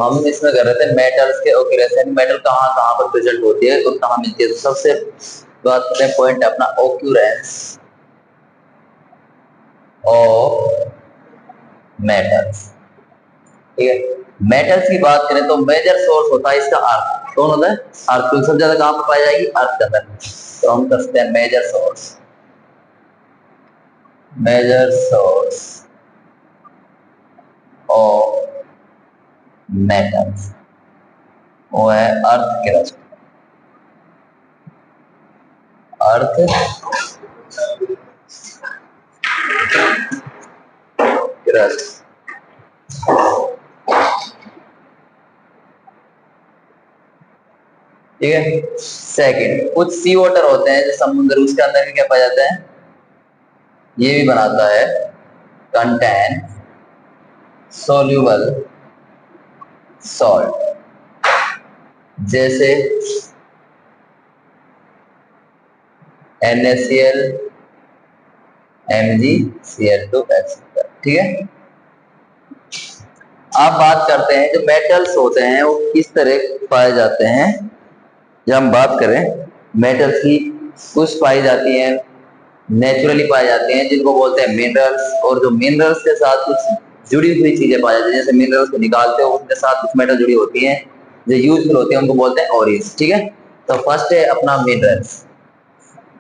हम इसमें कर रहे थे मेटल्स के ओक्यूरेंस, मेटल कहाँ कहाँ पर प्रेजेंट होती है और कहाँ मिलती है। तो सबसे बात करते हैं पॉइंट है अपना ओक्यूरेंस ऑफ मेटल्स। ठीक है, मेटल्स की बात करें तो मेजर सोर्स होता है इसका अर्थ। कौन होता है? अर्थ। सबसे ज्यादा कहाँ पर पाई जाएगी? अर्थ के अंदर। तो हम करते हैं major source, major source of metals वो है अर्थ क्रस्ट। Earth crust. ठीक है। सेकंड, कुछ सी वाटर होते हैं जो समुद्र, उसके अंदर भी क्या पाया जाता है? ये भी बनाता है कंटेन सोल्यूबल सॉल्ट, जैसे NaCl, MgCl2 एक्सेट्रा। ठीक है। आप बात करते हैं जो मेटल्स होते हैं वो किस तरह पाए जाते हैं। जब हम बात करें मेटल्स की, कुछ पाई जाती हैं नेचुरली पाए जाते हैं जिनको बोलते हैं मिनरल्स, और जो मिनरल्स के साथ कुछ जुड़ी हुई चीजें पाई जाती हैं, जैसे मिनरल्स को निकालते हो उसके साथ कुछ मेटल जुड़ी होती हैं जो यूजफुल होती है, उनको बोलते हैं ओरीज। ठीक है। तो फर्स्ट है अपना minerals.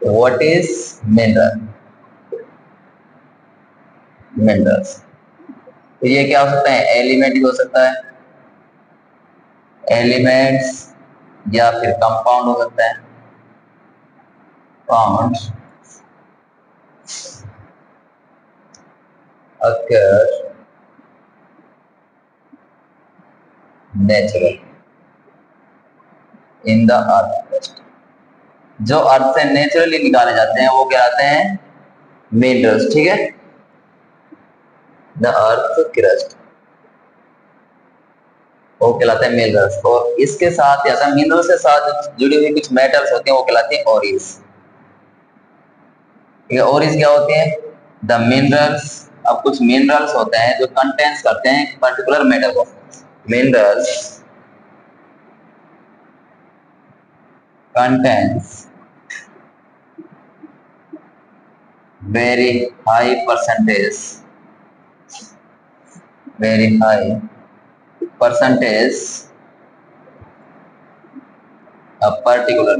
What is mineral? Minerals तो ये क्या हो सकता है? एलिमेंट भी हो सकता है, एलिमेंट्स, या फिर कंपाउंड हो सकता है, compounds occur naturally in the earth crust। जो अर्थ से नेचुरली निकाले जाते हैं वो कहलाते हैं मिनरल्स। ठीक है। द अर्थ क्रस्ट वो कहलाते हैं मिनरल्स, और इसके साथ या मिनरल्स के साथ जुड़ी हुई कुछ मेटल्स होते हैं वो कहलाते हैं ओरीज। ठीक है। ओरीज क्या होती है? The minerals. अब कुछ मिनरल्स होते हैं जो कंटेंस करते हैं पर्टिकुलर मेटल को। Minerals contains very high percentage a particular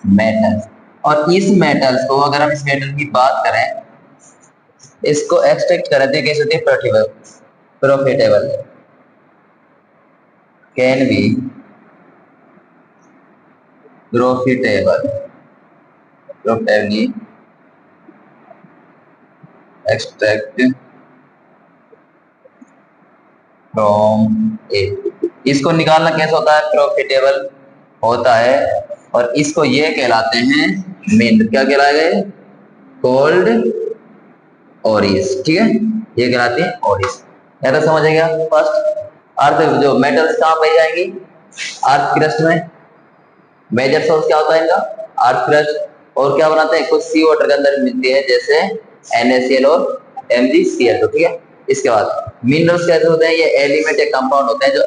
metal। और इस मेटल्स को, अगर हम इस मेटल की बात करें, इसको एक्सट्रैक्ट करते कैसे होते हैं? Profitable can be profitably extract from it। इसको निकालना कैसे होता है? प्रॉफिटेबल होता है, और इसको ये कहलाते हैं मिनरल। क्या कहलाए? कोल्ड ओरीज। ठीक है, ये कहलाते हैं ओरीज। क्या तो समझ गया? फर्स्ट, अर्थ जो मेटल्स कहाँ पाई जाएंगी? अर्थ क्रस्ट में। मेजर सोर्स क्या होता है इनका? Earth crust. और क्या बनाते हैं? कुछ सी वाटर के अंदर मिलती है, जैसे NaCl और MgCl2। ठीक है। इसके बाद मिनरल्स कैसे होते हैं? ये एलिमेंट या कंपाउंड होते हैं जो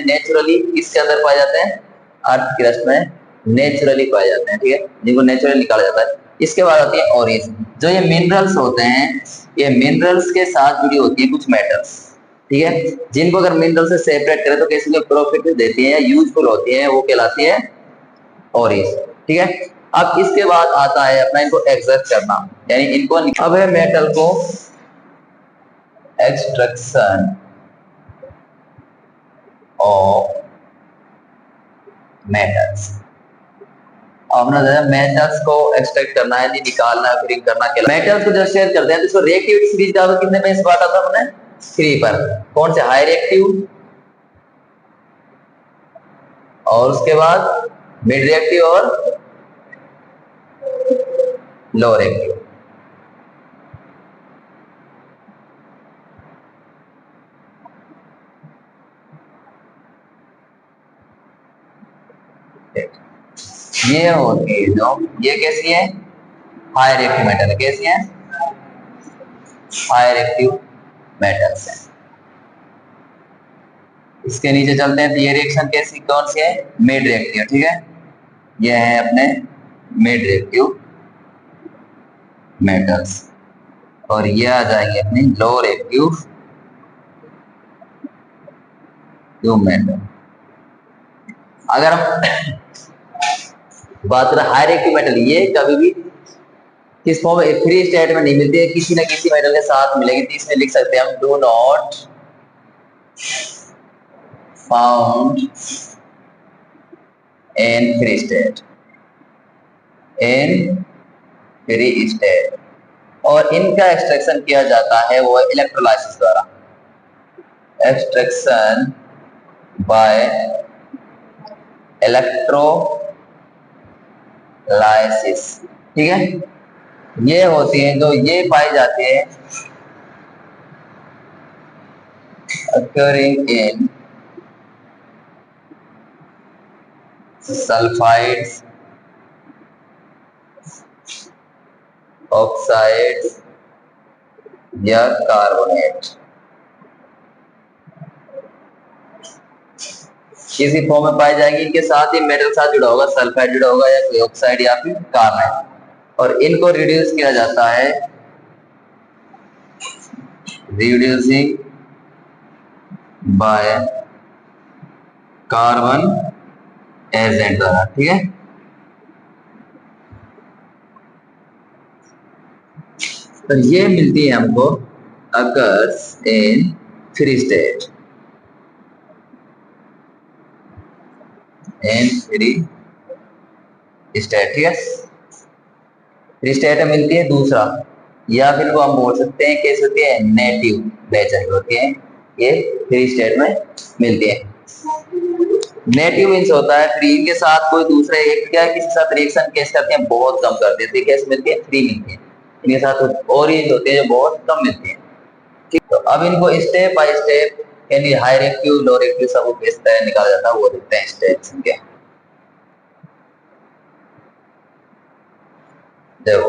नेचुरली किसके अंदर पाए जाते हैं? अर्थ क्रस्ट में नेचुरली पाए जाते हैं। ठीक है, जिनको नेचुरली निकाला जाता है। इसके बाद आती है ओरीज। जो ये मिनरल्स होते हैं, ये मिनरल्स के साथ जुड़ी होती है कुछ मेटल्स। ठीक है, जिनको अगर मिनरल से सेपरेट करें तो कैसे प्रॉफिट देती है या यूजफुल होती है, वो कहलाती है ओरीज। ठीक है। अब इसके बाद आता है अपना इनको एक्सट्रैक्ट करना, यानी इनको अब है मेटल को एक्सट्रैक्शन ऑफ मेटल्स। अपना मेटल्स को एक्सट्रैक्ट करना है, निकालना है, फिर करना क्या? मेटल्स को जब शेयर करते हैं तो इसको रिएक्टिविटी सीरीज डालो, कितने पे बांटा था हमने? 3 पर। कौन से? हाई रिएक्टिव, और उसके बाद मिड रिएक्टिव और लो रिएक्टिव। ये होती है जो, ये कैसी है? हाई रिएक्टिव मेटल है। कैसी है? हाई रिएक्टिव मेटल्स है। इसके नीचे चलते हैं तो ये रिएक्शन कैसी कौन सी है, मिड रिएक्टिव, ठीक है। ये है अपने मिड रिएक्टिव मेटल्स, और ये आ जाएंगे अपनी लो रिएक्टिव मेटल। अगर हम बात करें हाई रिएक्टिव मेटल, ये कभी भी किस फॉर्म में, फ्री स्टेट में नहीं मिलती है, किसी ना किसी मेटल के साथ मिलेगी। तो इसमें लिख सकते हैं हम do not found in free state, in free state. और इनका एक्सट्रैक्शन किया जाता है वो इलेक्ट्रोलाइसिस द्वारा, एक्सट्रैक्शन बाय इलेक्ट्रोलाइसिस, ठीक है। ये होती है जो ये पाई जाती है occurring in sulfides, ऑक्साइड्स या कार्बोनेट, किसी फॉर्म में पाई जाएगी। इनके साथ ही मेटल साथ जुड़ा होगा, सल्फाइड जुड़ा होगा या कोई ऑक्साइड या फिर कार्बोनेट, और इनको रिड्यूस किया जाता है रिड्यूसिंग बाय कार्बन एजेंट द्वारा, ठीक है। तो ये मिलती है हमको occurs in free state, in free state, ठीक है। फ्री स्टेट में मिलती है। दूसरा, या फिर वो हम बोल सकते हैं कैसे होती है, नेटिव नेचर होती है, ये फ्री स्टेट में मिलती है। नेटिव मीन्स होता है फ्री, के साथ कोई दूसरे एक क्या किसी साथ रिएक्शन कैसे करते हैं, बहुत कम कर देते हैं, कैसे मिलती है, फ्री मिलती है। इनके साथ और ही होते हैं जो बहुत कम मिलती है, ठीक। तो अब इनको स्टेप बाय स्टेप, यानी हाई रिएक्टिव लो रिएक्टिव सब किस तरह निकाला जाता है वो देखते हैं स्टेप्स इनके। देखो,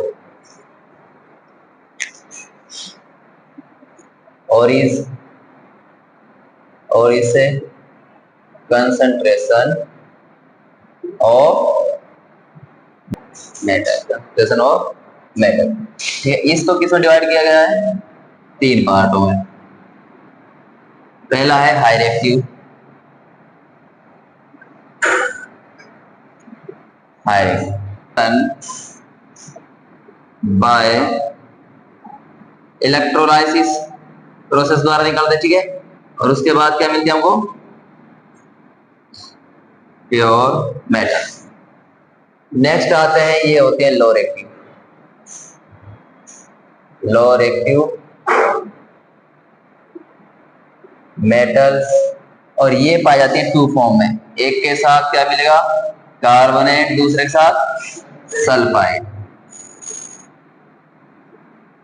और इसे concentration of metal, concentration of metal, ठीक है। इसको किसमें डिवाइड किया गया है, 3 पार्टों में। पहला है high reactive, high by electrolysis process द्वारा निकालते, ठीक है। और उसके बाद क्या मिलती है हमको, प्योर मेटल। नेक्स्ट आते हैं, ये होते हैं low reactive, low reactive metals, और ये पाई जाती है 2 फॉर्म में। एक के साथ क्या मिलेगा, कार्बोनेट, दूसरे के साथ सल्फाइड,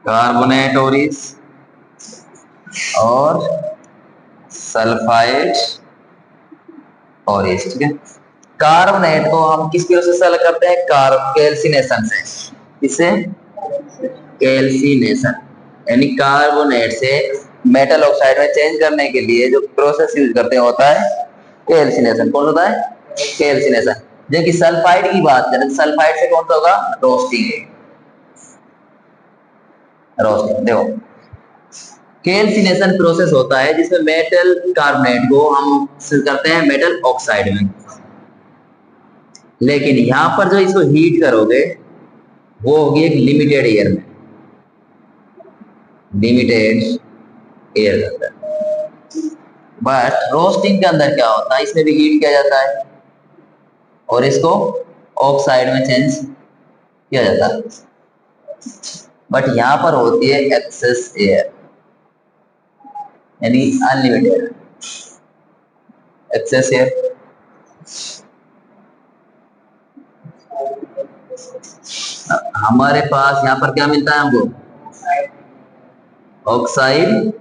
कार्बोनेट और सल्फाइड और इस, ठीक है। कार्बोनेट को हम किस प्रोसेस से अलग करते हैं, कैल्सिनेशन से। किससे, कैल्सिनेशन, यानी कार्बोनेट से मेटल ऑक्साइड में चेंज करने के लिए जो प्रोसेस यूज करते हैं होता है कैल्सिनेशन। कौन होता है, कैल्सिनेशन। जबकि सल्फाइड की बात करें, सल्फाइड से कौन सा होगा, रोस्टिंग, रोस्टिंग। देखो, कैल्सिनेशन प्रोसेस होता है जिसमें मेटल कार्बोनेट को हम करते हैं मेटल ऑक्साइड में, लेकिन यहां पर जो इसको हीट करोगे वो होगी एक लिमिटेड एयर में, लिमिटेड एयर के अंदर। बट रोस्टिंग के अंदर क्या होता है, इसमें भी हीट किया जाता है और इसको ऑक्साइड में चेंज किया जाता है, बट यहां पर होती है एक्सेस एयर, यानी अनलिमिटेड एक्सेस एयर। हमारे पास यहाँ पर क्या मिलता है हमको, ऑक्साइड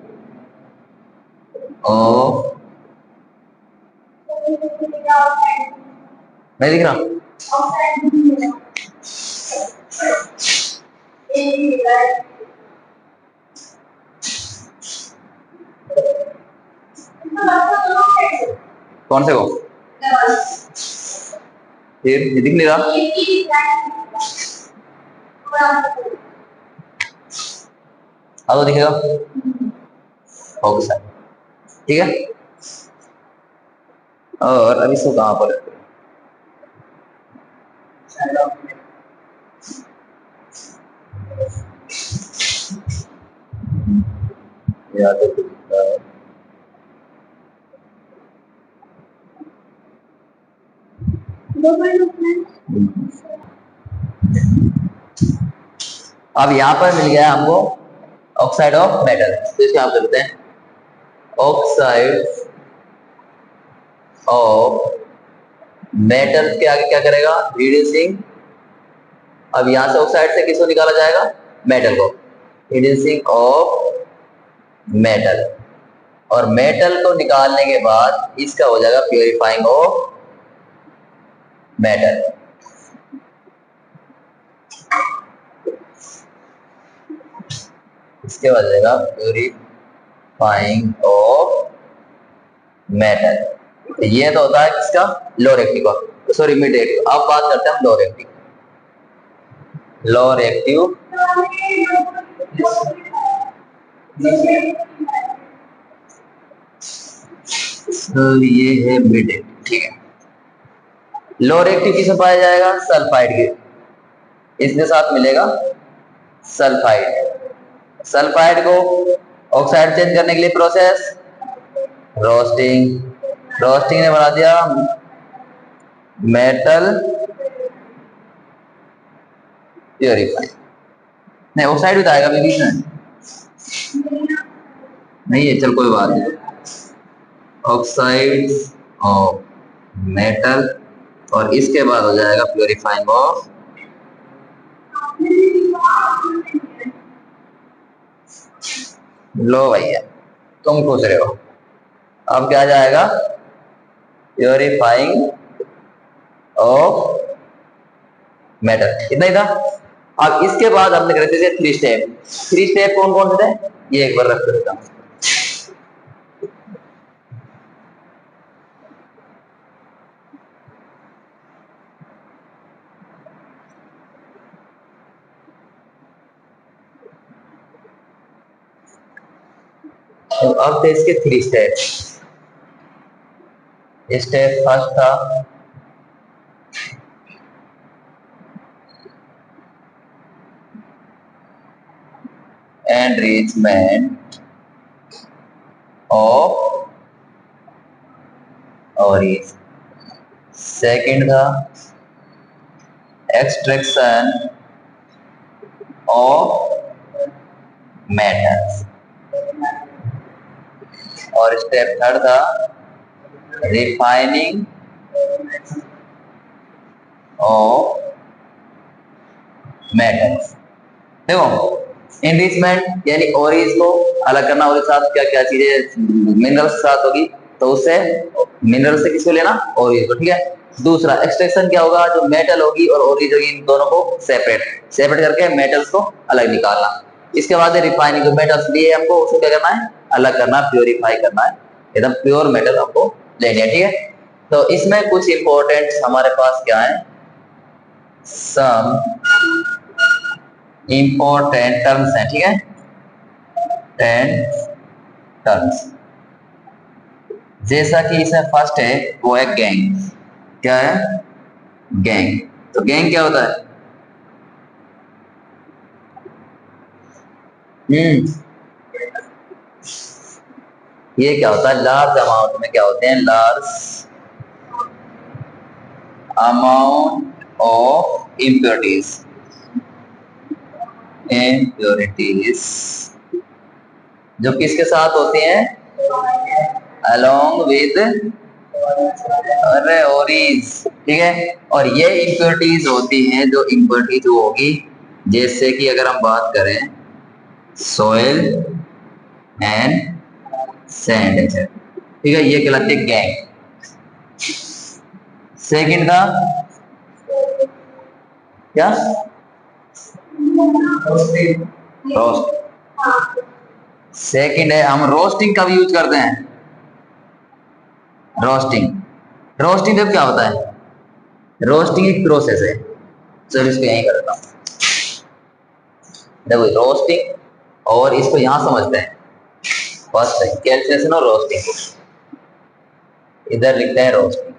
ऑफ, मैं लिख रहा हूं, कौन से को? फिर ये दिख नहीं रहा। अब तो दिखेगा ऑक्साइड, ठीक है। और अब इसको कहां पर याद है? अब यहां पर मिल गया हमको ऑक्साइड ऑफ मेटल, तो इसको आप करते हैं ऑक्साइड ऑफ मेटल के आगे क्या करेगा? रिड्यूसिंग। अब यहां से ऑक्साइड से किसको निकाला जाएगा? मेटल को। रिड्यूसिंग ऑफ मेटल, और मेटल को निकालने के बाद इसका हो जाएगा प्योरीफाइंग ऑफ मेटल। इसके बाद जाएगा प्योरीफाइंग ऑफ मेटल। तो ये तो होता है किसका? लो रेक्टिव का, सॉरी मिड रेक्टिव। अब बात करते हैं हम लो रेक्टिव। लो रेक्टिव तो ये है मिड रेक्टिव, ठीक है। लो रेक्टिव किसमें पाया जाएगा? सल्फाइड के, इसके साथ मिलेगा सल्फाइड। सल्फाइड को ऑक्साइड चेंज करने के लिए प्रोसेस रोस्टिंग। रोस्टिंग ने बना दिया मेटल प्योरीफाई। नहीं ऑक्साइड बताएगा अभी बीच में नहीं है, चल कोई बात नहीं। ऑक्साइड ऑफ मेटल, और इसके बाद हो जाएगा प्योरीफाइंग ऑफ लो। भैया तुम पूछ रहे हो, अब क्या जाएगा? प्योरीफाइंग ऑफ मेटल, इतना ही था। अब इसके बाद हमने करते थे 3 स्टेप। 3 स्टेप कौन कौन से थे? ये एक बार रख देता हूं। तो अब थे इसके 3 स्टेप। स्टेप फर्स्ट था एनरिचमेंट ऑफ ऑरिज। सेकंड था एक्सट्रैक्शन ऑफ मेटल्स, और स्टेप थर्ड था रिफाइनिंग ऑफ मेटल्स। देखो एनरिचमेंट यानी ओरिज को अलग करना, और साथ क्या क्या चीजें मिनरल्स साथ होगी, तो उससे मिनरल से किसको लेना? ओरिज को, ठीक है। दूसरा एक्सट्रैक्शन क्या होगा? जो मेटल होगी और ओरिज होगी, इन दोनों को सेपरेट करके मेटल्स को अलग निकालना। इसके बाद रिफाइनिंग, जो मेटल्स लिए हमको उसको क्या करना है? अलग करना, प्योरीफाई करना है, एकदम प्योर मेटल हमको लेने हैं, ठीक है। तो इसमें कुछ इंपॉर्टेंट हमारे पास क्या है? सम इंपॉर्टेंट टर्म्स हैं, ठीक है। 10 टर्म्स, जैसा कि इसमें फर्स्ट है वो है गैंग। क्या है? गैंग। तो गैंग क्या होता है? ये क्या होता है? लार्ज अमाउंट में क्या होते हैं? लार्ज अमाउंट ऑफ इम्प्योरिटीज जो किसके साथ होती हैं? अलोंग विद ओरीज, ठीक है। और ये इम्प्योरिटीज होती हैं, जो इम्प्योरिटीज वो होगी जैसे कि अगर हम बात करें सोयल एंड सैंड, ठीक है, ये कहलाते हैं गैंग। सेकंड था क्या? रोस्ट। सेकंड है, हम रोस्टिंग का भी यूज करते हैं, रोस्टिंग। रोस्टिंग जब क्या होता है, रोस्टिंग एक प्रोसेस है। चलो इसको यहीं करता हूँ। देखो रोस्टिंग और इसको यहां समझते हैं, फर्स्ट कैल्सिनेशन और रोस्टिंग को। इधर लिखते हैं रोस्टिंग,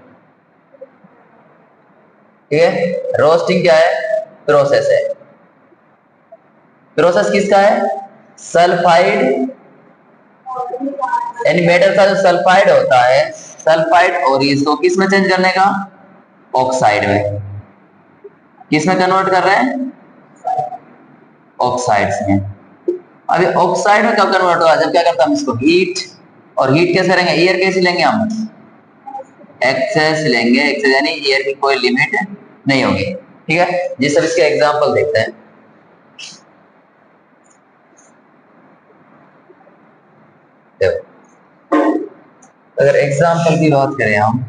ठीक है। रोस्टिंग क्या है, प्रोसेस है। प्रोसेस किसका है, सल्फाइड, यानी मेटल का जो सल्फाइड होता है, सल्फाइड और इसको किस में चेंज करने का, ऑक्साइड में। किस में कन्वर्ट कर रहे हैं, ऑक्साइड्स में। अभी ऑक्साइड में कब कन्वर्ट होगा, जब क्या करता है हम इसको हीट, और हीट कैसे लेंगे, एयर कैसे लेंगे हम, एक्सेस लेंगे, एक्सेस यानी एयर की कोई लिमिट नहीं होगी, ठीक है। जिस सब इसके एग्जांपल देखते हैं। देखो अगर एग्जांपल की बात करें हम,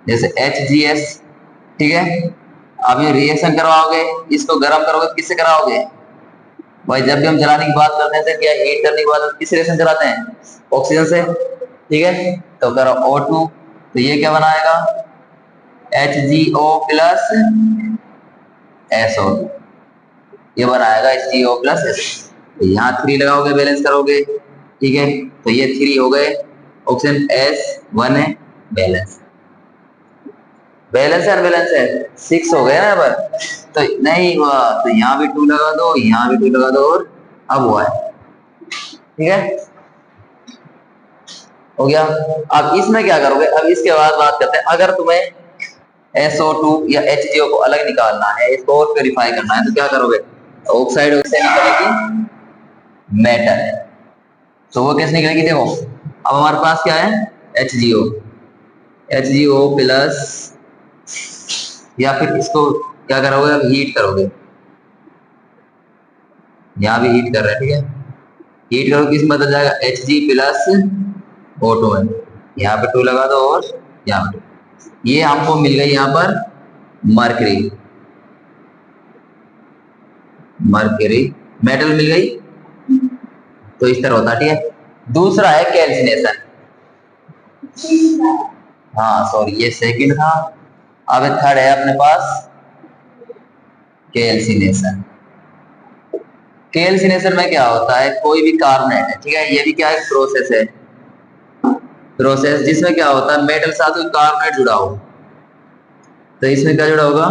जैसे HGS, ठीक है। आप ये रिएक्शन करवाओगे, इसको गर्म करोगे, किससे कराओगे भाई, जब भी हम जलाने की बात करते हैं क्या हीट करने की बात, किस रिएक्शन चलाते हैं, ऑक्सीजन से, ठीक है। तो करो O2, तो ये क्या बनाएगा, HgO प्लस SO2, ये बनाएगा HgO प्लस SO2। यहाँ 3 लगाओगे, बैलेंस करोगे, ठीक है। तो ये 3 हो गए, ऑक्सीजन S1 है, बैलेंस, बैलेंस है अनबैलेंस है, 6 हो गया ना पर, तो नहीं हुआ तो यहाँ भी 2 लगा दो, यहाँ भी 2 लगा दो, और अब हुआ है, ठीक है, हो गया। अब इसमें क्या करोगे, अब इसके बाद बात करते हैं, अगर तुम्हें SO2 या HgO को अलग निकालना है, इसको और प्योरीफाई करना है, तो क्या करोगे, ऑक्साइड से निकलेगी मेटल, तो वो कैसे निकलेगी, देखो अब हमारे पास क्या है, HgO प्लस, या फिर इसको क्या करोगे, अब हीट करोगे, यहाँ भी हीट कर रहे हैं, ठीक है। हीट करोगे किस में बदल जाएगा, Hg प्लस O2 में, यहाँ पे 2 लगा दो, और यहाँ पे 2, ये हमको मिल गई यहाँ पर मरकरी, मरकरी मेटल मिल गई, तो इस तरह होता है, ठीक है। दूसरा है कैल्सिनेशन, हाँ सॉरी ये सेकंड था, अब थर्ड है अपने पास कैल्सिनेशन। कैल्सिनेशन में क्या होता है, कोई भी कार्बोनेट है, ठीक है, ये भी क्या है, प्रोसेस है, प्रोसेस जिसमें क्या होता है, मेटल साथ कोई कार्बोनेट जुड़ा हो, तो इसमें क्या जुड़ा होगा,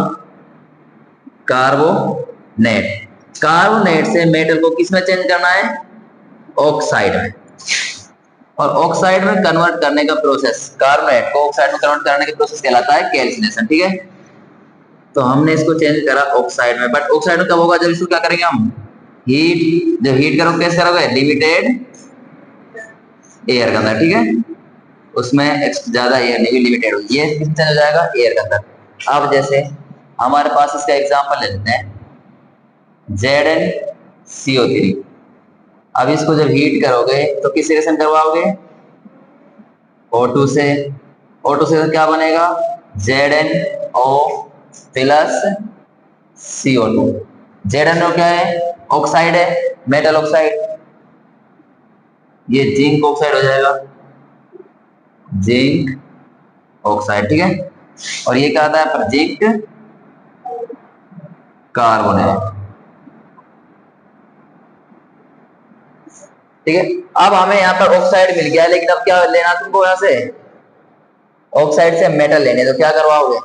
कार्बोनेट, कार्बोनेट से मेटल को किस में चेंज करना है, ऑक्साइड में, और ऑक्साइड में कन्वर्ट करने का प्रोसेस, कार्बोनेट को ऑक्साइड में कन्वर्ट करने का प्रोसेस कहलाता है कैल्सिनेशन, ठीक है। तो हमने इसको चेंज करा ऑक्साइड में, बट ऑक्साइड में कब होगा, जब इसको क्या करेंगे हम, हीट, जब हीट करोगे कैसे करोगे, लिमिटेड एयर के अंदर, ठीक है, उसमें ज्यादा एयर नहीं, लिमिटेड होगी, ये किससे हो जाएगा, एयर के अंदर। अब जैसे हमारे पास इसका एग्जांपल ले लेते हैं, ZnCO3, अब इसको जब हीट करोगे तो किस रिएक्शन करवाओगे, O2 से, O2 से क्या बनेगा, ZnO प्लस CO2, ZnO क्या है, ऑक्साइड है, मेटल ऑक्साइड, ये जिंक ऑक्साइड हो जाएगा, जिंक ऑक्साइड, ठीक है। और ये क्या आता है, पर जिंक कार्बोनेट, ठीक है। अब हमें यहाँ पर ऑक्साइड मिल गया, लेकिन अब क्या लेना तुमको, यहाँ से ऑक्साइड से मेटल लेने, तो क्या करवाओगे,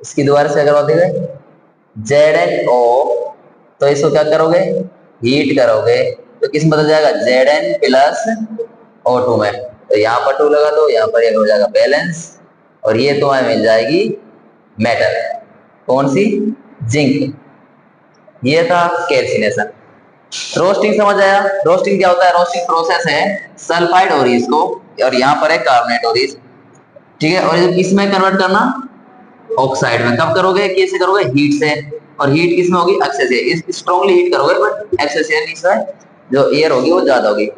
इसकी दोबारा से करवा देंगे, ZnO, तो इसको क्या करोगे, हीट करोगे, तो किस में बदल जाएगा, Zn प्लस O2 में, तो यहाँ पर 2 लगा दो, यहाँ पर एक हो जाएगा बैलेंस, और ये तो हमें मिल जाएगी मेटल, कौन सी, जिंक। ये था कैल्सिनेशन। रोस्टिंग समझ आया, रोस्टिंग क्या होता है, रोस्टिंग प्रोसेस है सल्फाइड ओरीज को, और यहाँ पर है कार्बोनेट ओरीज, ठीक है, और इसमें कन्वर्ट करना ऑक्साइड में, कब करोगे, कैसे करोगे, हीट से, और हीट किसमें होगी, एक्सेस एयर, स्ट्रांगली हीट करोगे, बट एक्सेस एयर इसमें जो एयर होगी वो ज्यादा होगी।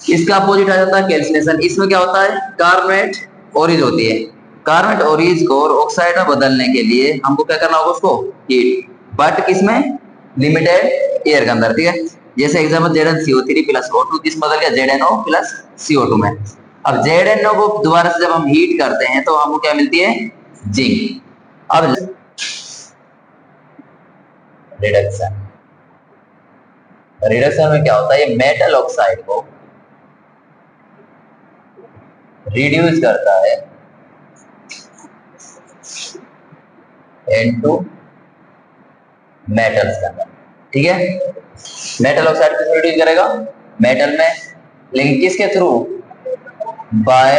इसका अपोजिट आ जाता है कैल्सिनेशन, इसमें क्या होता है, कार्बोनेट ओरीज होती है, कार्बोनेट ओरीज को ऑक्साइड में बदलने के लिए हमको क्या करना होगा, उसको हीट, बट किसमें, लिमिटेड एयर के अंदर, ठीक है। जैसे एग्जांपल ZnCO3 प्लस O2 किस बदल गया, ZnO प्लस CO2 में, अब ZnO को दोबारा से जब हम हीट करते हैं तो हमको क्या मिलती है, जिंक। अब रिडक्शन, रिडक्शन में क्या होता है, ये मेटल ऑक्साइड को रिड्यूस करता है इनटू मेटल्स के अंदर, ठीक है। मेटल ऑक्साइड किस रिड्यूस करेगा, मेटल में, लेकिन किसके थ्रू, बाय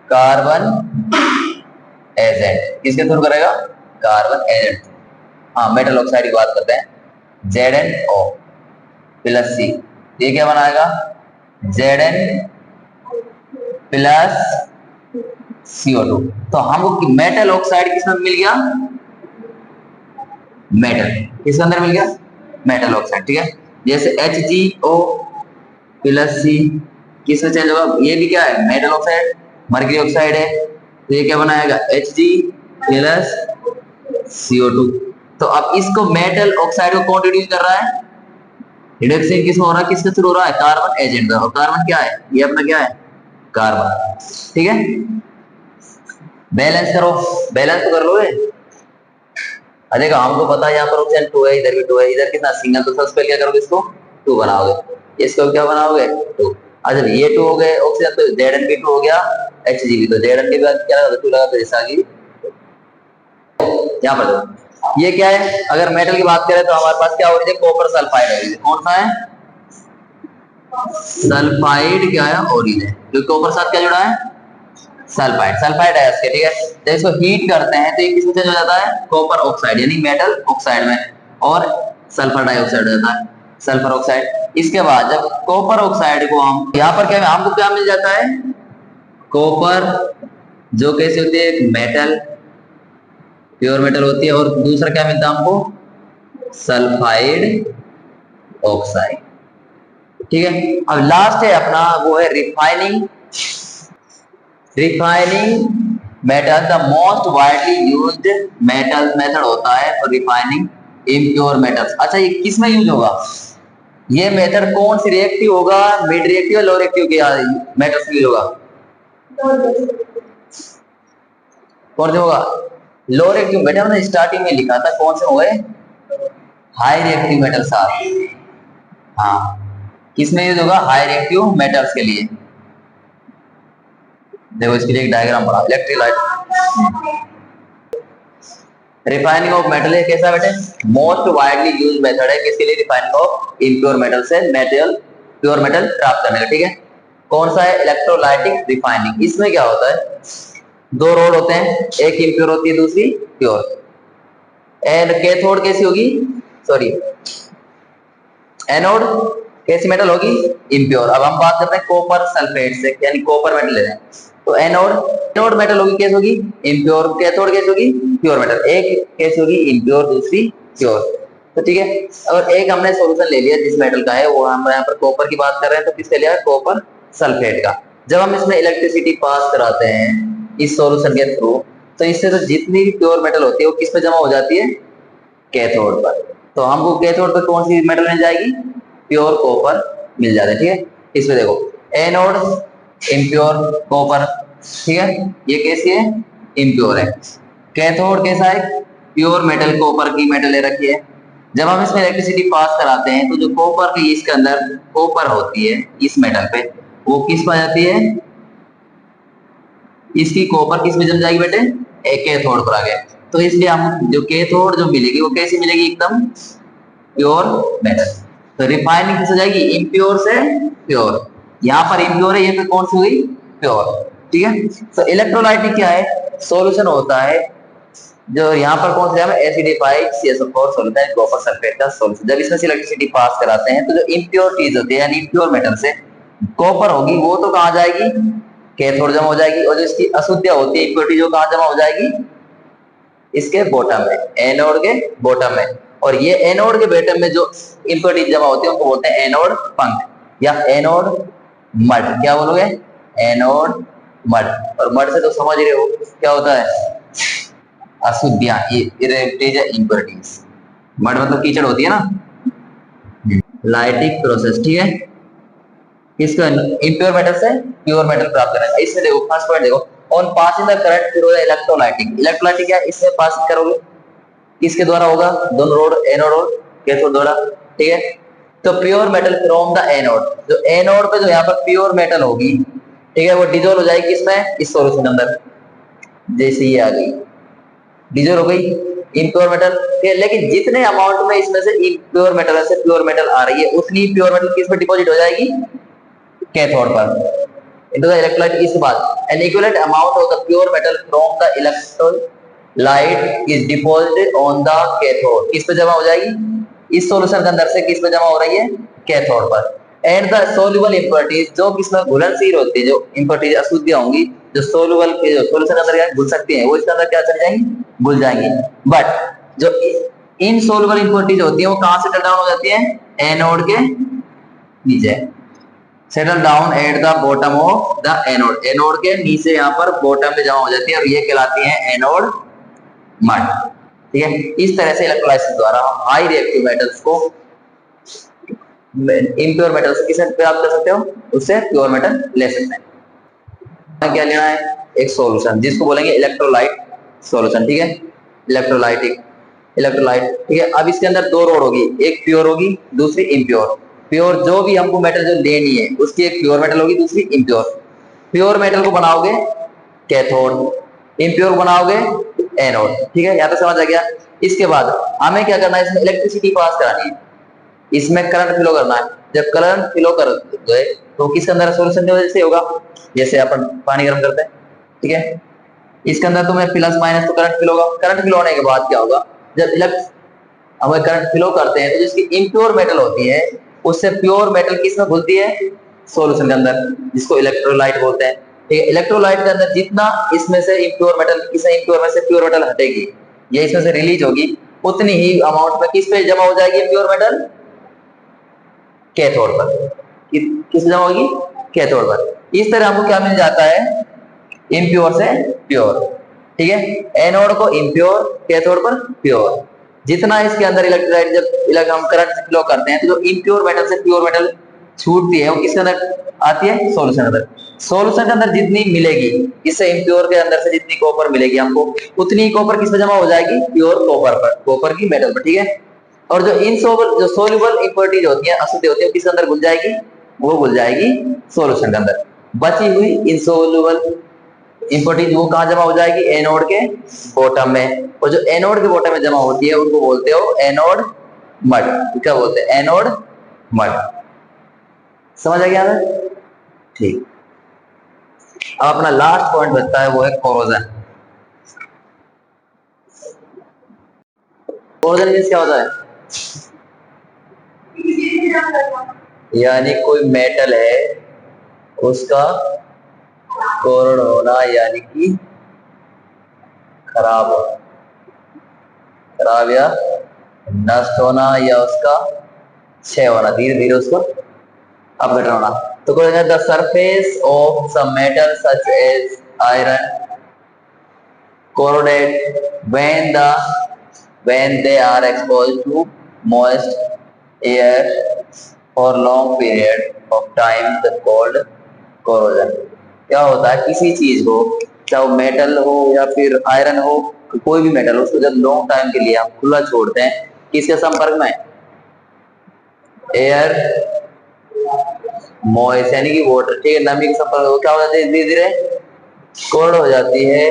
कार्बन एजेंट। किसके थ्रू करेगा, कार्बन एजेंट। हाँ, मेटल ऑक्साइड की बात करते हैं, ZnO प्लस C, ये क्या बनाएगा, Zn प्लस CO2। तो हमको मेटल ऑक्साइड किसमें मिल गया, मेटल किसके अंदर मिल गया, मेटल ऑक्साइड, ठीक है। जैसे HgO प्लस C किसमें चेंज होगा, ये भी क्या है, मेटल ऑक्साइड, मर्क्यूरी ऑक्साइड है, तो ये क्या बनाएगा, Hg प्लस CO2। तो अब इसको मेटल ऑक्साइड को कौन रिड्यूस कर रहा है, रिडक्शन किसमें हो रहा है, किसके थ्रू हो रहा है, कार्बन एजेंट। और कार्बन क्या है, ये अपना क्या है, कार्बन, ठीक है। बैलेंस करो, बैलेंस तो कर लो। देखो हमको पता है यहाँ पर ऑप्शन 2 है, इधर भी 2 है, इधर कितना सिंगल, तो सबसे पहले क्या करोगे, इसको 2 बनाओगे, इसको क्या बनाओगे 2। अच्छा ये 2 हो गए ऑक्सीजन, तो Zn भी 2 हो गया, Hg भी, तो Zn के बाद क्या लगा, 2 लगा, तो ऐसा आगे यहाँ पर दो। ये क्या है, अगर मेटल की बात करें तो हमारे पास क्या हो रही है, कॉपर सल्फाइड है, कौन सा है, सल्फाइड क्या है, ओरिजिन है, क्योंकि कॉपर साथ क्या जुड़ा है, सल्फाइड, सल्फाइड है इसके, ठीक है। जब इसको हीट करते हैं तो ये किसमें चेंज हो जाता है, कॉपर ऑक्साइड यानी मेटल ऑक्साइड में, और सल्फर डाइऑक्साइड हो जाता है, सल्फर ऑक्साइड। इसके बाद जब कॉपर ऑक्साइड को हम यहाँ पर क्या, हमको क्या मिल जाता है, कॉपर, जो कैसे होती है, एक मेटल, प्योर मेटल होती है, और दूसरा क्या मिलता है हमको, सल्फाइड ऑक्साइड, ठीक है। अब लास्ट है अपना, वो है refining, refining metal, the most widely used metal method होता है फॉर रिफाइनिंग इम्प्योर मेटल्स। अच्छा ये किस में यूज होगा, ये मेथड कौन सी रिएक्टिव होगा, मिड रिएक्टिव या लो रिएक्टिव के मेटल्स यूज होगा, कौन से होगा, लो रिएक्टिव। बेटा मैंने स्टार्टिंग में लिखा था कौन से हुए, हाई रिएक्टिव मेटल्स। हाँ, किसमें यूज होगा, हाई रिएक्टिव मेटल्स के लिए। देखो इसके लिए एक डायग्राम बना, इलेक्ट्रोलाइट रिफाइनिंग ऑफ मेटल है कैसा बेटे, मोस्ट वाइडली यूज मेथड है किसके लिए, रिफाइनिंग ऑफ इम्प्योर मेटल से मेटल, प्योर मेटल प्राप्त करने का, ठीक है। कौन सा है, इलेक्ट्रोलाइटिक रिफाइनिंग। इसमें क्या होता है, 2 रोड होते हैं, एक इम्प्योर होती है, दूसरी प्योर। एंड कैथोड कैसी होगी, सॉरी एनोड कैसी मेटल होगी, इम्प्योर। अब हम बात करते हैं कॉपर सल्फेट से, यानी कॉपर मेटल ले रहे हैं, तो एनोड, एनोड मेटल होगी कैसे होगी, इम्प्योर। कैथोड कैसे होगी, प्योर मेटल। एक कैसे होगी, इम्प्योर, दूसरी प्योर, तो ठीक है। और एक हमने सॉल्यूशन ले लिया जिस मेटल का है, वो हम यहाँ पर कॉपर की बात कर रहे हैं, तो किसका लिया, कॉपर सल्फेट का। जब हम इसमें इलेक्ट्रिसिटी पास कराते हैं इस सॉल्यूशन के थ्रू, तो इससे तो जितनी भी प्योर मेटल होती है वो किस पे जमा हो जाती है, कैथोड पर। तो हमको कैथोड पर कौन सी मेटल मिल जाएगी, प्योर कॉपर मिल जाता है, ठीक है। इसमें देखो एनोड इम्प्योर कॉपर, ठीक है, ये कैसी है, इम्प्योर है। कैथोड कैसा है, प्योर मेटल, कॉपर की मेटल ले रखी है। जब हम इसमें इलेक्ट्रिसिटी पास कराते हैं तो जो कॉपर की इसके अंदर कॉपर होती है इस मेटल पे, वो किस पर जाती है, इसकी कॉपर किस में जम जाएगी बेटे, एक कैथोड पर आ गए। तो इसलिए हम जो कैथोड जो मिलेगी वो कैसी मिलेगी, एकदम प्योर मेटल। तो रिफाइनिंग किस हो जाएगी, इम्प्योर से प्योर। यहाँ पर इम्प्योर है, ये पे कौन सी हुई, प्योर, ठीक है। तो इलेक्ट्रोलाइटिक क्या है, सॉल्यूशन होता है जो यहाँ पर कौन सा है, एसिडिफाइड CaSO4 सॉल्यूशन है, कॉपर सल्फेट का सॉल्यूशन। जब इसमें से इलेक्ट्रिसिटी पास कराते हैं तो जो इम्प्योरिटीज होती है, यानी इम्प्योर मेटल से कॉपर होगी, वो तो कहाँ जाएगी, कैथोड जमा हो जाएगी। और जो इसकी अशुद्धियां होती है, इम्प्योरिटी, जो कहाँ जमा हो जाएगी, इसके बॉटम में, एनोड के बॉटम में। और ये एनोड के बॉटम में जो इम्प्योरिटी जमा होती है उनको बोलते हैं एनोड पंख या एनोड मड। क्या बोलोगे, एनोड मड। और मड से तो समझ रहे हो क्या होता है, अशुद्धियां, इम्प्योरिटीज। मड मतलब कीचड़ होती है ना। लाइटिक प्रोसेस, ठीक है, किसको इम्प्योर मेटल से प्योर मेटल प्राप्त करना है। इसमें देखो फर्स्ट पॉइंट देखो, on passing the current through the electrolytic. Electrolytic क्या है, इसमें पासिंग करोगे किसके द्वारा होगा, दोनों रोड एनोड और कैथोड द्वारा, ठीक है। तो pure metal from the anode, जो एनोड पे जो यहाँ पर प्योर मेटल होगी, ठीक है, वो डिजोल्व हो जाएगी किसमें, इस सॉल्यूशन अंदर। जैसे ये आ गई डिजोल्व हो गई इम्प्योर मेटल, लेकिन जितने अमाउंट में इसमें से इम्प्योर मेटल से प्योर मेटल आ रही है, उतनी प्योर मेटल किस में डिपॉजिट हो जाएगी, कैथोड पर। into the electrolyte is बाद an equivalent amount of the pure metal from the electrolyte is deposited on the cathode, किस पे जमा हो जाएगी, इस सॉल्यूशन के अंदर से किस पे जमा हो रही है, कैथोड पर। एंड द सोल्यूबल इम्प्योरिटीज, जो किसमें घुलनशील होती है, जो इम्प्योरिटीज अशुद्धियां होंगी, जो सोल्यूबल के जो सॉल्यूशन के अंदर घुल सकती हैं, वो इसके अंदर क्या चली जाएंगी, घुल जाएंगी। बट जो इनसोल्यूबल इम्प्योरिटीज होती है, वो कहां से डाउन हो जाती है, एनोड के नीचे, settle down at the bottom of the anode, anode के नीचे यहाँ पर बॉटम में जमा हो जाती है, और ये कहलाती है एनोड मड, ठीक है। इस तरह से इलेक्ट्रोलाइसिस द्वारा हम हाई रिएक्टिव मेटल्स को इम्प्योर मेटल से किसे प्राप्त कर सकते हो, उससे प्योर मेटल ले सकते हैं। क्या लेना है, एक सॉल्यूशन जिसको बोलेंगे इलेक्ट्रोलाइट सॉल्यूशन, ठीक है, इलेक्ट्रोलाइटिक इलेक्ट्रोलाइट, ठीक है। अब इसके अंदर दो रोड होगी, एक प्योर होगी दूसरी इम्प्योर। प्योर जो भी हमको मेटल जो लेनी है, उसकी एक प्योर मेटल होगी, दूसरी इम्प्योर। प्योर मेटल को बनाओगे कैथोड, इम्प्योर बनाओगे एनोड, ठीक है, यहाँ तक समझ आ गया। इसके बाद हमें क्या करना है, इसमें इलेक्ट्रिसिटी पास करानी है, इसमें करंट फ्लो करना है। जब करंट फ्लो कर गए तो किसके अंदर सॉल्यूशन की वजह से होगा, जैसे अपन पानी गर्म करते हैं, ठीक है, इसके अंदर तुम्हें प्लस माइनस तो करंट फ्लो होगा। करंट फ्लो होने के बाद क्या होगा, जब हमें करंट फ्लो करते हैं तो जिसकी इम्प्योर मेटल होती है, उससे प्योर मेटल किसमें घुलती है, सॉल्यूशन के अंदर, जिसको इलेक्ट्रोलाइट बोलते हैं, ठीक है। इलेक्ट्रोलाइट के अंदर जितना इसमें से इम्प्योर मेटल, इस इम्प्योर में से प्योर मेटल हटेगी, ये इसमें से रिलीज होगी, उतनी ही अमाउंट में किस पे जमा हो जाएगी प्योर मेटल, कैथोड पर। किस जमा होगी, कैथोड पर। इस तरह हमको क्या मिल जाता है, इम्प्योर से प्योर, ठीक है, एनोड को इम्प्योर, कैथोड पर प्योर। जितना इसके अंदर इलेक्ट्रोलाइट जब हम करंट फ्लो करते हैं, तो जो इम्प्योर मेटल से प्योर मेटल छूटती है, वो किसके अंदर आती है, सॉल्यूशन के अंदर। सॉल्यूशन के अंदर जितनी मिलेगी, इससे इम्प्योर के अंदर से जितनी कॉपर मिलेगी हमको, उतनी कॉपर किस पे जमा हो जाएगी, प्योर कॉपर पर, कॉपर की मेटल पर, ठीक है। और जो जो सोल्यूबल इम्प्योरिटीज होती है, अशुद्धि होती है, किसके अंदर घुल जाएगी, वो घुल जाएगी सॉल्यूशन के अंदर। बची हुई इनसोल्यूबल इम्प्योरिटीज वो कहां जमा हो जाएगी, एनोड के बॉटम में। और जो एनोड के बॉटम में जमा होती है, उनको बोलते हो एनोड मड। क्या बोलते हैं, एनोड मड। समझ आ गया ना, ठीक। अब अपना लास्ट पॉइंट बचता है, वो है कोरोजन। कोरोजन मींस क्या होता है, यानी कोई मेटल है उसका कोरोड होना, यानी कि खराब होना, खराब या नष्ट होना, या उसका क्षय होना, धीरे धीरे उसको अपघटन होना। तो the surface of some metal such as iron corroded when they are exposed to moist air for long period of time, the called corrosion। क्या होता है, किसी चीज को, चाहे वो मेटल हो या फिर आयरन हो, कोई भी मेटल हो, उसको जब लॉन्ग टाइम के लिए हम खुला छोड़ते हैं, किसके संपर्क में, एयर मॉइस्ट यानी कि वाटर, ठीक है, नमी के संपर्क में, क्या हो जाती है, धीरे धीरे कोर्ड हो जाती है,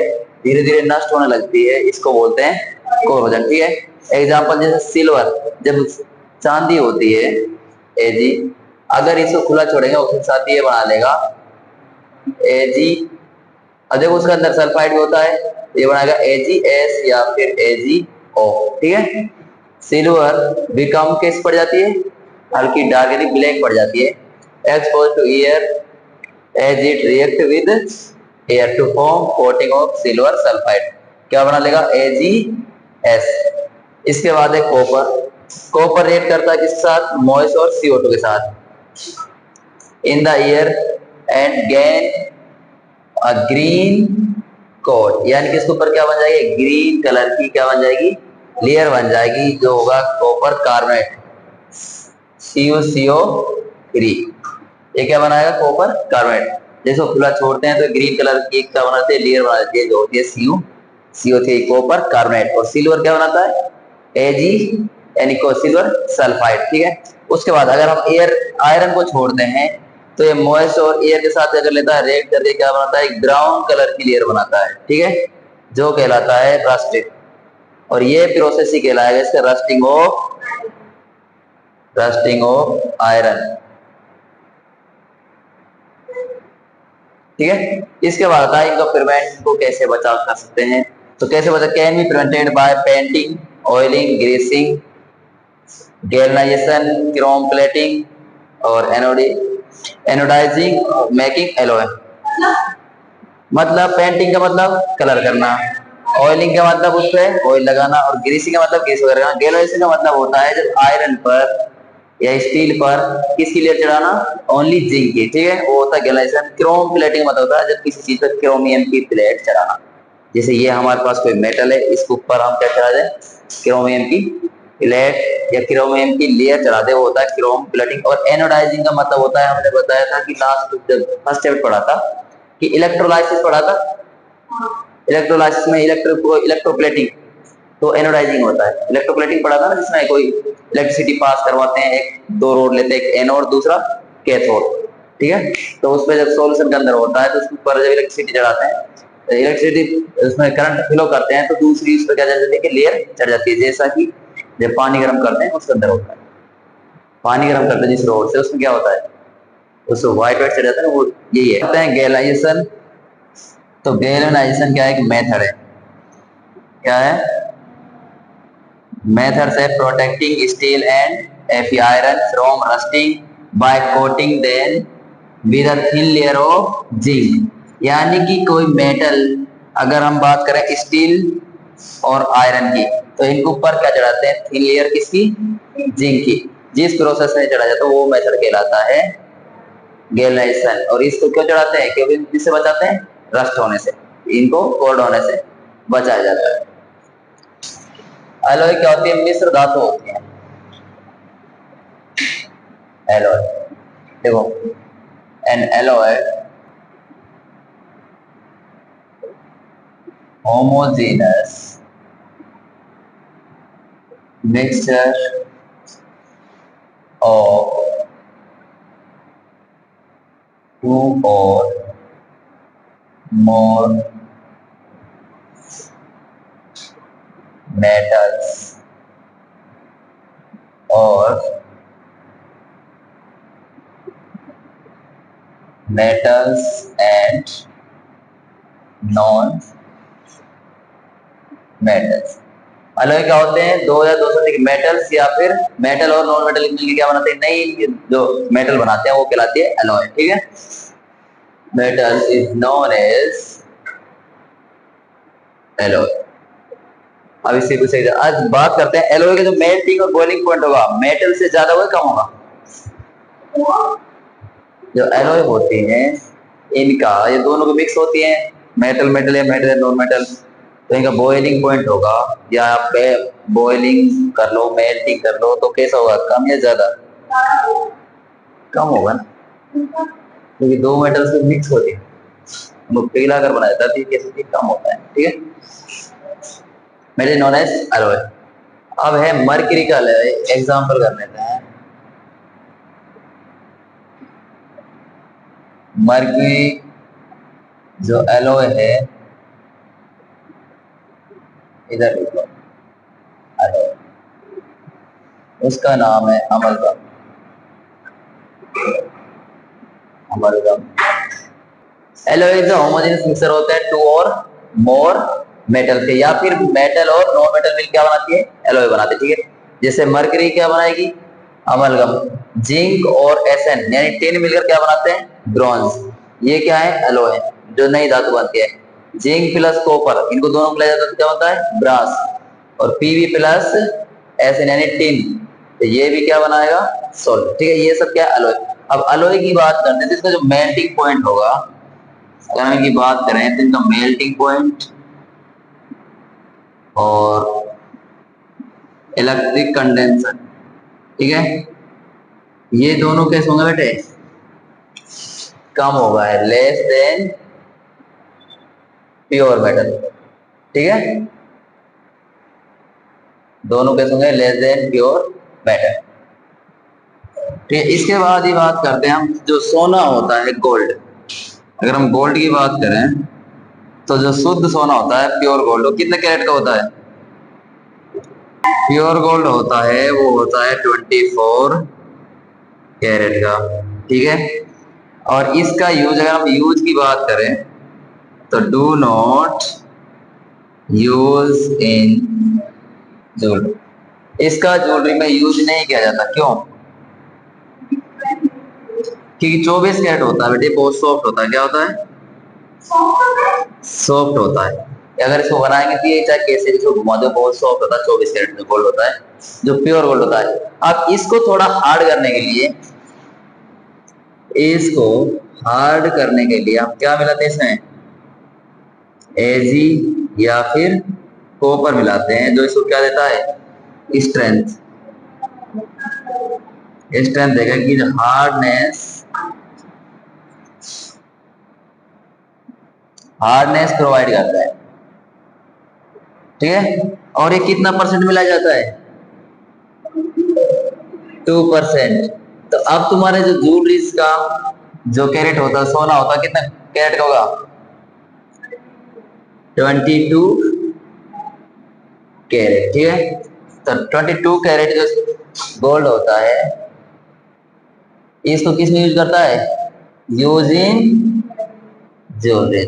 धीरे धीरे नष्ट होने लगती है, इसको बोलते हैं कोरोजन, ठीक है। एग्जांपल जैसे सिल्वर, जब चांदी होती है एजी, अगर इसको खुला छोड़ेंगे उसके साथ ये बना लेगा एजी, देखो उसके अंदर सल्फाइड भी होता है, ये बनाएगा एजीएस या फिर एजीओ, ठीक है। सिल्वर बिकम किस पड़ जाती है, हल्की डार्क यानी ब्लैक पड़ जाती है, expose to air as it react with air to form coating of silver sulphide, क्या बना लेगा, एजीएस। इसके बाद है कॉपर, कॉपर रिएक्ट करता है किसके साथ, मॉइस्ट और CO2 के साथ in the air and gain a green coat, यानी कि इसके ऊपर क्या बन जाएगी, ग्रीन कलर की क्या बन जाएगी, लेयर बन जाएगी, जो होगा कॉपर कार्बोनेट CuCO3। ये क्या बनाएगा, कॉपर कार्बोनेट। जैसे खुला छोड़ते हैं तो ग्रीन कलर की क्या बनाते हैं, लेयर बना देती है, जो होती है CO3 कॉपर कार्बोनेट। और सिल्वर क्या बनाता है, Ag यानी को सिल्वर सल्फाइड, ठीक है। उसके बाद अगर हम आयरन को छोड़ते हैं तो ये मॉइस्ट और एयर के साथ अगर लेता है, रेड करके क्या बनाता है, ब्राउन कलर की लेयर बनाता है, ठीक है, जो कहलाता है रस्टिंग। और ये प्रोसेस ही कहलाएगा इसका रस्टिंग ऑफ आयरन, ठीक है। इसके बाद आता है इनका प्रिवेंट को कैसे बचाव कर सकते हैं। तो कैसे बचा, can be prevented by painting, oiling, greasing, galvanisation, Chrome plating और एनोडाइजिंग, मेकिंग एलॉय। मतलब पेंटिंग का मतलब कलर करना, ऑयलिंग का मतलब उस पर ऑयल लगाना, और ग्रीसिंग का मतलब ग्रीस वगैरह करना, गैल्वेनाइजेशन का मतलब होता है जब आयरन पर या स्टील पर किसकी लेयर चढ़ाना, ओनली जिंक की, ठीक है, वो होता है गैल्वेनाइजेशन। क्रोम प्लेटिंग मतलब होता है जब किसी चीज पर क्रोमियम की प्लेट चढ़ाना। जैसे ये हमारे पास कोई मेटल है, इसके ऊपर हम क्या चढ़ा दें, क्रोमियम की प्लेट या क्रोमियम की लेयर चढ़ा दे, वो होता है क्रोम प्लेटिंग। और एनोडाइजिंग का मतलब होता है, हमने बताया था कि लास्ट जब फर्स्ट चैप्टर पढ़ा था कि इलेक्ट्रोलाइसिस पढ़ा था, इलेक्ट्रोलाइसिस में इलेक्ट्रोप्लेटिंग, तो एनोडाइजिंग होता है। इलेक्ट्रोप्लेटिंग पढ़ा था ना, जिसमें कोई इलेक्ट्रिसिटी पास करवाते हैं, एक दो रोड लेते हैं, एक एनोड दूसरा कैथोड, ठीक है। तो उसमें जब सॉल्यूशन के अंदर होता है तो उसके ऊपर जब इलेक्ट्रिसिटी चढ़ाते हैं, इलेक्ट्रिसिटी उसमें करंट फ्लो करते हैं, तो दूसरी उस पर क्या जाती है कि लेयर चढ़ जाती है। जैसा कि जब पानी गर्म करते हैं उसके अंदर होता है, पानी गर्म करते हैं जिस रोड से, उसमें क्या होता है, उसको व्हाइट व्हाइट चढ़ जाता है, वो यही है। कहते हैं गैल्वेनाइजेशन। तो गैल्वेनाइजेशन क्या है, एक मेथड है, क्या है, methods of protecting steel and Fe iron from rusting by coating them with a thin layer of zinc। यानी कि कोई मेटल, अगर हम बात करें स्टील और आयरन की, तो इनके ऊपर क्या चढ़ाते हैं, थिन लेयर किसकी, जिंक की। जिस प्रोसेस में चढ़ा जाता है वो मेथड कहलाता है गैल्वेनाइजेशन। और इसको क्यों चढ़ाते हैं, क्योंकि इससे बचाते हैं रस्ट होने से, इनको कोल्ड होने से बचाया जाता है। एलॉय क्या होती है, मिश्र धातु होती है एलॉय। देखो, an alloy homogenous mixture of two और मोर metals और metals and non metals। Alloy क्या होते हैं, दो या दो से अधिक मेटल्स या फिर मेटल और नॉन मेटल मिलकर क्या बनाते हैं, नई जो मेटल बनाते हैं वो कहलाती है अलॉय, ठीक है। Metal is known as alloy. अब इससे कुछ आज बात करते हैं एलॉय का जो मेल्टिंग और बॉइलिंग पॉइंट होगा, मेटल से ज्यादा होगा कम होगा। जो एलॉय होती हैं इनका, ये दोनों को मिक्स होती हैं, मेटल मेटल या मेटल नॉन मेटल, तो इनका बॉइलिंग पॉइंट होगा, या आप बॉइलिंग कर लो, मेल्टिंग कर लो, तो कैसा होगा, कम या ज्यादा, कम होगा ना, क्योंकि दो मेटल से मिक्स होती है, वो पिघला कर बनाया जाता है, कैसे कम होता है, ठीक है। Metal known as alloy. अब है मरकरी का एग्जांपल कर लेते हैं। मरकरी जो एलॉय है, इधर लिखो एलॉय, उसका नाम है amalgam. Amalgam alloy is homogeneous mixture होता है टू और मोर मेटल के, या फिर मेटल और नॉन मेटल मिल क्या बनाती है, एलॉय बनाती है, ठीक है। जैसे मरकरी क्या बनाएगी, अमलगम। जिंक और एसएन यानी टिन मिलकर क्या बनाते हैं, ब्रॉन्ज। ये क्या है, एलॉय, जो नई धातु बनती है। जिंक प्लस कॉपर, इनको दोनों मिलाया जाता है तो क्या होता है, ब्रास। और पीवी प्लस एसएन यानी टिन, तो ये भी क्या बनाएगा, सोल्ट, ठीक है। ये सब क्या, एलॉय। अब एलॉय की बात करते हैं तो इसका जो मेल्टिंग पॉइंट होगा, अगर हम इनकी बात करें तो इनका मेल्टिंग पॉइंट और इलेक्ट्रिक कंडेंसर, ठीक है, ये दोनों कैसे होंगे बेटे, कम होगा, है लेस देन प्योर मेटल। ठीक है, दोनों केस होंगे लेस देन प्योर मेटल। ठीक है, इसके बाद ही बात करते हैं हम जो सोना होता है गोल्ड। अगर हम गोल्ड की बात करें तो जो शुद्ध सोना होता है प्योर गोल्ड, वो कितने कैरेट का होता है? प्योर गोल्ड होता है वो होता है 24 कैरेट का। ठीक है, और इसका यूज, अगर हम यूज की बात करें तो do not use in jewellery, इसका ज्वेलरी में यूज नहीं किया जाता। क्यों? क्योंकि 24 कैरेट होता है बेटे, बहुत सॉफ्ट होता है। क्या होता है? सॉफ्ट होता है। अगर इसको बनाएंगे तो ये चाहे कैसे इसको घुमा दो, बहुत सॉफ्ट होता है। 24 कैरेट में गोल्ड होता है जो प्योर गोल्ड होता है। अब इसको थोड़ा हार्ड करने के लिए, इसको हार्ड करने के लिए हम क्या मिलाते हैं इसमें? एजी या फिर कॉपर मिलाते हैं, जो इसको क्या देता है? स्ट्रेंथ। स्ट्रेंथ देगा कि जो हार्डनेस प्रोवाइड करता है। ठीक है, और ये कितना परसेंट मिला जाता है? 2%। तो अब तुम्हारे जो ज्वेलरीज का जो कैरेट होता है, सोना होता है, कितना कैरेट का होगा? 22 कैरेट। ठीक है, तो 22 कैरेट जो गोल्ड होता है, इसको किस में यूज करता है? Using jewellery.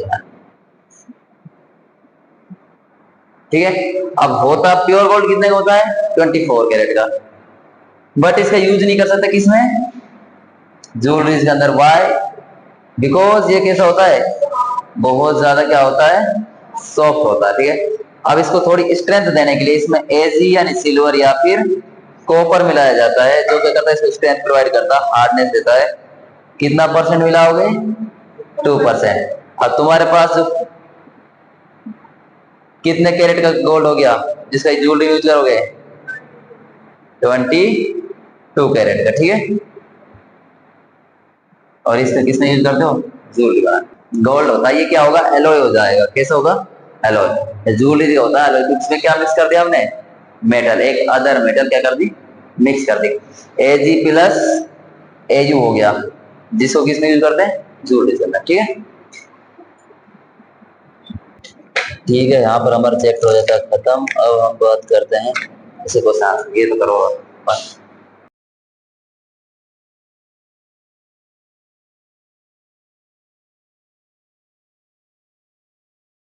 ठीक है, अब होता प्योर गोल्ड कितने का होता है? 24 कैरेट का, बट इसका यूज नहीं कर सकते किसमें? ज्वेलरीज के अंदर। वाई? बिकॉज ये कैसा होता है? बहुत ज्यादा क्या होता है? सॉफ्ट होता है। ठीक है, अब इसको थोड़ी स्ट्रेंथ देने के लिए इसमें एजी यानी सिल्वर या फिर कॉपर मिलाया जाता है, जो क्या करता है? इसको स्ट्रेंथ प्रोवाइड करता है, हार्डनेस देता है। कितना परसेंट मिलाओगे? 2%। अब तुम्हारे पास जो कितने कैरेट का गोल्ड हो गया जिसका ज्वेलरी यूज करोगे? 22 कैरेट का। ठीक है, और इसका किसने यूज करते हो? ज्वेलरी का। गोल्ड होता है, ये क्या होगा? एलॉय हो जाएगा। कैसा होगा? एलॉय। ज्वेलरी होता है एलॉय, तो इसमें क्या मिक्स कर दिया हमने? मेटल, एक अदर मेटल क्या कर दी? मिक्स कर दी। एजी प्लस एयू हो गया, जिसको किसमें यूज करते हैं? ज्वेलरी के अंदर। ठीक है, ठीक है, यहाँ पर हमारा चैप्टर हो जाता है खत्म। अब हम बात करते हैं इसे को, ये तो करो।